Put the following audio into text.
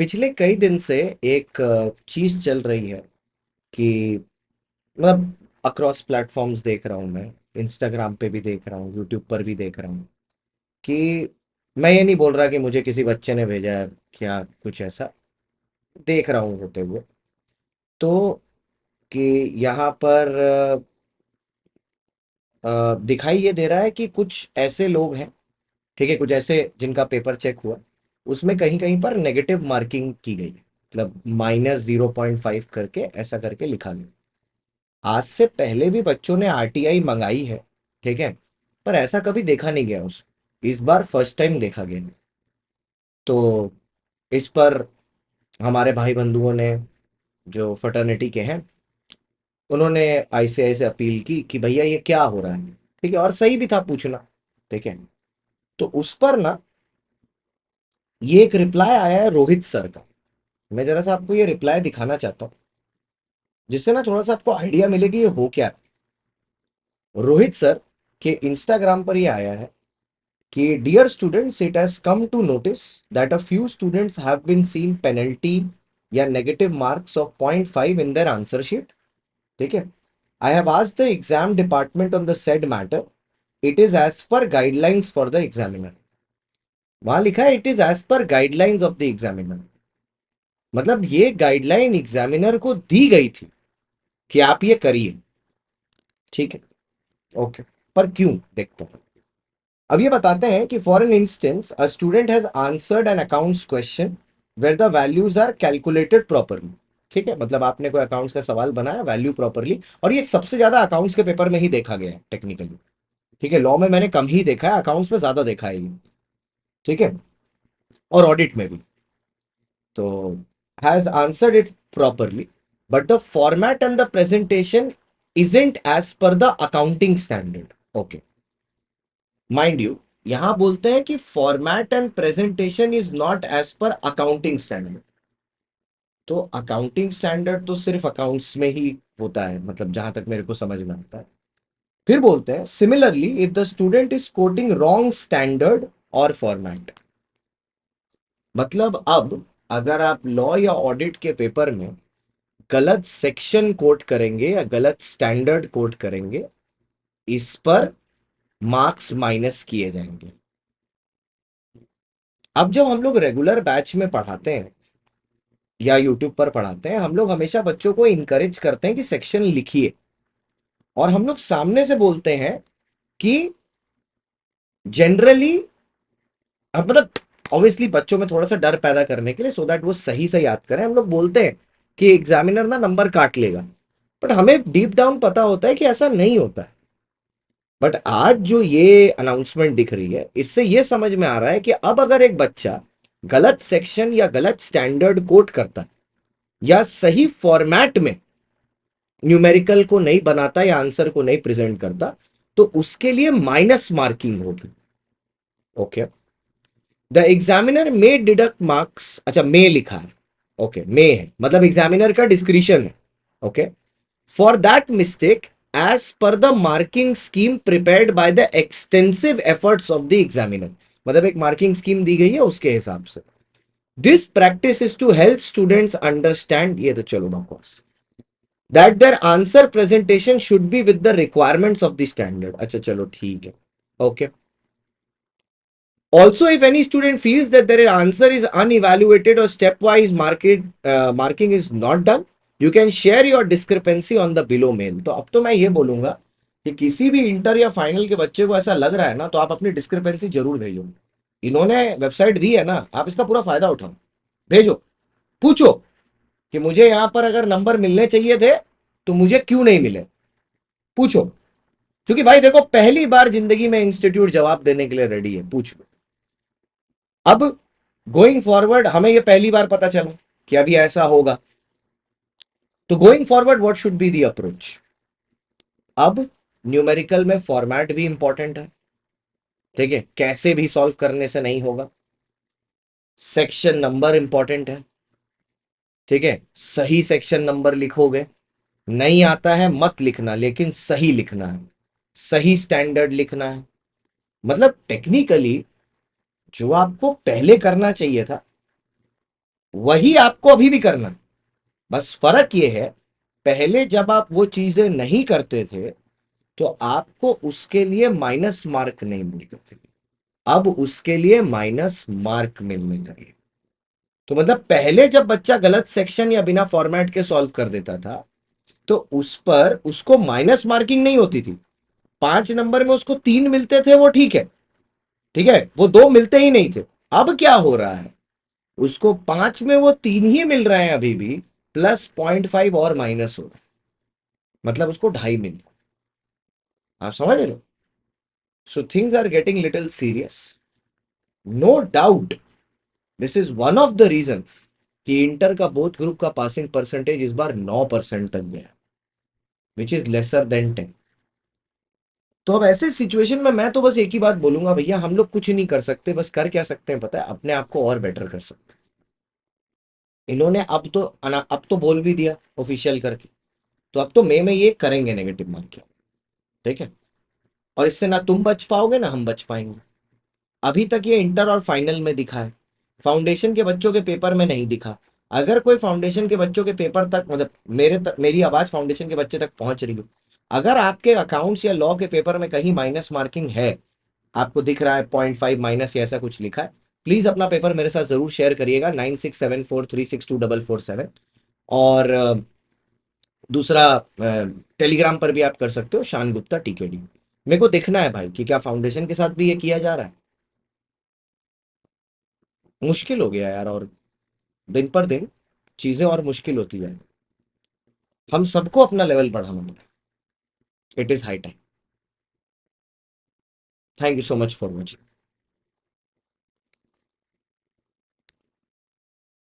पिछले कई दिन से एक चीज चल रही है कि मतलब अक्रॉस प्लेटफॉर्म्स देख रहा हूँ मैं। इंस्टाग्राम पे भी देख रहा हूँ, यूट्यूब पर भी देख रहा हूँ कि मैं ये नहीं बोल रहा कि मुझे किसी बच्चे ने भेजा है, क्या कुछ ऐसा देख रहा हूँ होते हुए। तो कि यहाँ पर दिखाई ये दे रहा है कि कुछ ऐसे लोग हैं, ठीक है, कुछ ऐसे जिनका पेपर चेक हुआ, उसमें कहीं कहीं पर नेगेटिव मार्किंग की गई है। मतलब -0.5 करके ऐसा करके लिखा गया। आज से पहले भी बच्चों ने आरटीआई मंगाई है, ठीक है, पर ऐसा कभी देखा नहीं गया उस इस बार फर्स्ट टाइम देखा गया। तो इस पर हमारे भाई बंधुओं ने, जो फर्टर्निटी के हैं, उन्होंने आईसीआई से अपील की कि भैया ये क्या हो रहा है, ठीक है, और सही भी था पूछना, ठीक है। तो उस पर ना ये एक रिप्लाई आया है रोहित सर का। मैं जरा सा आपको ये रिप्लाई दिखाना चाहता हूँ, जिससे ना थोड़ा सा आपको आइडिया मिले कि ये हो क्या है। रोहित सर के इंस्टाग्राम पर ये आया है कि dear students, it has come to notice that a few students have been seen penalty या negative marks of 0.5 in their answer sheet, ठीक है। I have asked the exam department on the said matter. It is as per guidelines for the examiner. वहां लिखा है it is as per guidelines of the examiner. मतलब ये guideline examiner को दी गई थी कि आप ये करिए, ठीक है, ओके। पर क्यों, देखते हैं। अब ये बताते हैं कि for an instance a student has answered an accounts question where the values are calculated properly, ठीक है। मतलब आपने कोई अकाउंट्स का सवाल बनाया वैल्यू प्रॉपरली, और ये सबसे ज्यादा अकाउंट्स के पेपर में ही देखा गया है टेक्निकली, ठीक है। लॉ में मैंने कम ही देखा है, अकाउंट्स में ज्यादा देखा है ये, ठीक है, और ऑडिट में भी। तो has answered it properly, but the format and the presentation isn't as per the accounting standard, okay. Mind you, यहां बोलते हैं कि format and presentation is not as per accounting standard. तो अकाउंटिंग स्टैंडर्ड तो सिर्फ अकाउंट्स में ही होता है, मतलब जहां तक मेरे को समझ में आता है। फिर बोलते हैं similarly if the student is coating wrong standard और फॉर्मेट। मतलब अब अगर आप लॉ या ऑडिट के पेपर में गलत सेक्शन कोट करेंगे या गलत स्टैंडर्ड कोट करेंगे, इस पर मार्क्स माइनस किए जाएंगे। अब जब हम लोग रेगुलर बैच में पढ़ाते हैं या यूट्यूब पर पढ़ाते हैं, हम लोग हमेशा बच्चों को इनकरेज करते हैं कि सेक्शन लिखिए, और हम लोग सामने से बोलते हैं कि जनरली, मतलब ऑब्वियसली बच्चों में थोड़ा सा डर पैदा करने के लिए, सो दैट वो सही से याद करें, हम लोग बोलते हैं कि एग्जामिनर ना नंबर काट लेगा। बट हमें डीप डाउन पता होता है कि ऐसा नहीं होता है। बट आज जो ये अनाउंसमेंट दिख रही है, इससे ये समझ में आ रहा है कि अब अगर एक बच्चा गलत सेक्शन या गलत स्टैंडर्ड कोट करता है या सही फॉर्मेट में न्यूमेरिकल को नहीं बनाता या आंसर को नहीं प्रेजेंट करता, तो उसके लिए माइनस मार्किंग होगी, okay. The examiner may deduct marks, अच्छा मे लिखा है, ओके, मे है मतलब एग्जामिनर का डिस्क्रिशन है, okay, for that mistake as per the marking scheme prepared by the extensive efforts of the examiner. मतलब एक मार्किंग स्कीम दी गई है उसके हिसाब से। This practice is to help students understand, ये तो चलो बकवास, that their answer presentation should be with the requirements of the standard. अच्छा चलो ठीक है, okay. Also, if any student feels that their answer is unevaluated or stepwise marking is not done, you can share your discrepancy on the below mail. तो अब तो मैं ये बोलूंगा कि किसी भी इंटर या फाइनल के बच्चे को ऐसा लग रहा है ना, तो आप अपनी डिस्क्रिपेंसी जरूर भेजो। इन्होंने वेबसाइट दी है ना, आप इसका पूरा फायदा उठाओ, भेजो, पूछो कि मुझे यहां पर अगर नंबर मिलने चाहिए थे तो मुझे क्यों नहीं मिले, पूछो। क्योंकि भाई देखो, पहली बार जिंदगी में इंस्टीट्यूट जवाब देने के लिए रेडी है, पूछ लो। अब गोइंग फॉरवर्ड हमें ये पहली बार पता चला कि अभी ऐसा होगा, तो going forward what should be the approach. अब न्यूमेरिकल में फॉर्मेट भी इंपॉर्टेंट है, ठीक है, कैसे भी सॉल्व करने से नहीं होगा। सेक्शन नंबर इंपॉर्टेंट है, ठीक है, सही सेक्शन नंबर लिखोगे। नहीं आता है मत लिखना, लेकिन सही लिखना है, सही स्टैंडर्ड लिखना है। मतलब टेक्निकली जो आपको पहले करना चाहिए था, वही आपको अभी भी करना है। बस फर्क ये है, पहले जब आप वो चीजें नहीं करते थे तो आपको उसके लिए माइनस मार्क नहीं मिलते थे, अब उसके लिए माइनस मार्क मिलने लगे। तो मतलब पहले जब बच्चा गलत सेक्शन या बिना फॉर्मेट के सॉल्व कर देता था तो उस पर उसको माइनस मार्किंग नहीं होती थी। 5 नंबर में उसको 3 मिलते थे, वो ठीक है, ठीक है, वो 2 मिलते ही नहीं थे। अब क्या हो रहा है, उसको 5 में वो 3 ही मिल रहे हैं अभी भी, प्लस 0.5 और माइनस हो रहा है, मतलब उसको 2.5 मिल रहा है। आप समझ रहे हो? So things are getting little serious, no doubt. This is one of the reasons कि इंटर का बोथ ग्रुप का पासिंग परसेंटेज इस बार 9% तक गया, विच इज लेसर देन 10। तो अब ऐसे सिचुएशन में मैं तो बस एक ही बात बोलूंगा, भैया हम लोग कुछ नहीं कर सकते, बस कर क्या सकते हैं पता है, अपने आप को और बेटर कर सकते हैं। इन्होंने अब तो बोल भी दिया ऑफिशियल करके, तो अब तो मई में ये करेंगे नेगेटिव मार्किंग, ठीक है। और इससे ना तुम बच पाओगे ना हम बच पाएंगे। अभी तक ये इंटर और फाइनल में दिखा है, फाउंडेशन के बच्चों के पेपर में नहीं दिखा। अगर कोई फाउंडेशन के बच्चों के पेपर तक, मतलब मेरी आवाज फाउंडेशन के बच्चे तक पहुंच रही हो, अगर आपके अकाउंट्स या लॉ के पेपर में कहीं माइनस मार्किंग है, आपको दिख रहा है 0.5 माइनस या ऐसा कुछ लिखा है, प्लीज अपना पेपर मेरे साथ जरूर शेयर करिएगा, 9674362747। और दूसरा, टेलीग्राम पर भी आप कर सकते हो, शान गुप्ता टीकेडी। मेरे को देखना है भाई कि क्या फाउंडेशन के साथ भी ये किया जा रहा है। मुश्किल हो गया यार, और दिन पर दिन चीजें और मुश्किल होती जाए। हम सबको अपना लेवल बढ़ाना पड़ेगा। It is high time. Thank you so much for watching.